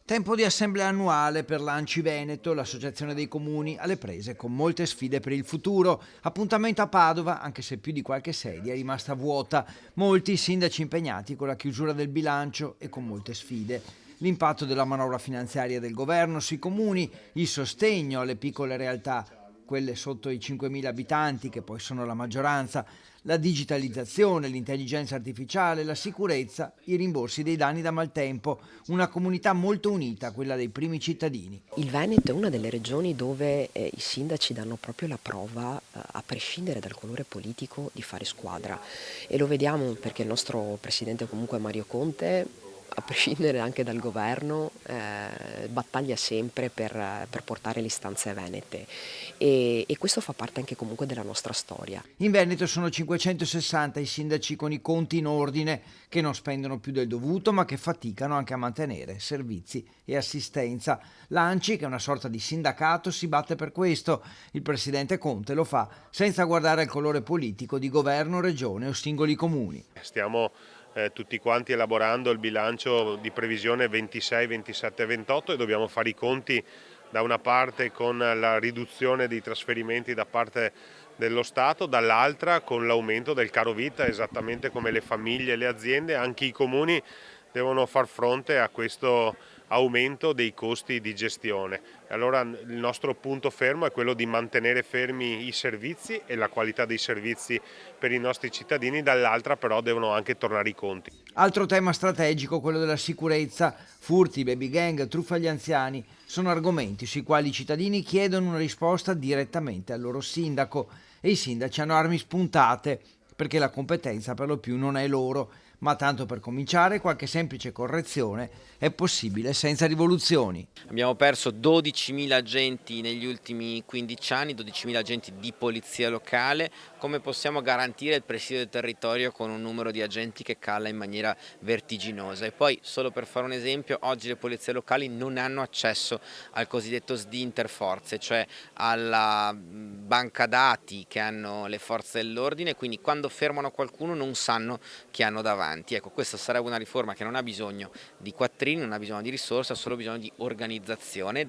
Tempo di assemblea annuale per l'Anci Veneto, l'associazione dei comuni, alle prese con molte sfide per il futuro. Appuntamento a Padova, anche se più di qualche sedia è rimasta vuota. Molti sindaci impegnati con la chiusura del bilancio e con molte sfide. L'impatto della manovra finanziaria del governo sui comuni, il sostegno alle piccole realtà, quelle sotto i 5.000 abitanti, che poi sono la maggioranza, la digitalizzazione, l'intelligenza artificiale, la sicurezza, i rimborsi dei danni da maltempo, una comunità molto unita, quella dei primi cittadini. Il Veneto è una delle regioni dove i sindaci danno proprio la prova, a prescindere dal colore politico, di fare squadra, e lo vediamo perché il nostro presidente comunque Mario Conte, a prescindere anche dal governo, battaglia sempre per portare le istanze venete, e questo fa parte anche comunque della nostra storia. In Veneto sono 560 i sindaci con i conti in ordine, che non spendono più del dovuto ma che faticano anche a mantenere servizi e assistenza. L'Anci, che è una sorta di sindacato, si batte per questo. Il presidente Conte lo fa senza guardare al colore politico di governo, regione o singoli comuni. Stiamo tutti quanti elaborando il bilancio di previsione 26, 27 e 28 e dobbiamo fare i conti da una parte con la riduzione dei trasferimenti da parte dello Stato, dall'altra con l'aumento del caro vita, esattamente come le famiglie e le aziende, anche i comuni devono far fronte a questo aumento dei costi di gestione. Allora il nostro punto fermo è quello di mantenere fermi i servizi e la qualità dei servizi per i nostri cittadini, dall'altra però devono anche tornare i conti. Altro tema strategico, quello della sicurezza, furti, baby gang, truffa agli anziani, sono argomenti sui quali i cittadini chiedono una risposta direttamente al loro sindaco e i sindaci hanno armi spuntate perché la competenza per lo più non è loro, ma tanto per cominciare qualche semplice correzione è possibile senza rivoluzioni. Abbiamo perso 12.000 agenti negli ultimi 15 anni, 12.000 agenti di polizia locale. Come possiamo garantire il presidio del territorio con un numero di agenti che cala in maniera vertiginosa? E poi, solo per fare un esempio, oggi le polizie locali non hanno accesso al cosiddetto SD interforze, cioè alla banca dati che hanno le forze dell'ordine, quindi quando fermano qualcuno non sanno chi hanno davanti. Ecco, questa sarebbe una riforma che non ha bisogno di quattrini, non ha bisogno di risorse, ha solo bisogno di organizzazione.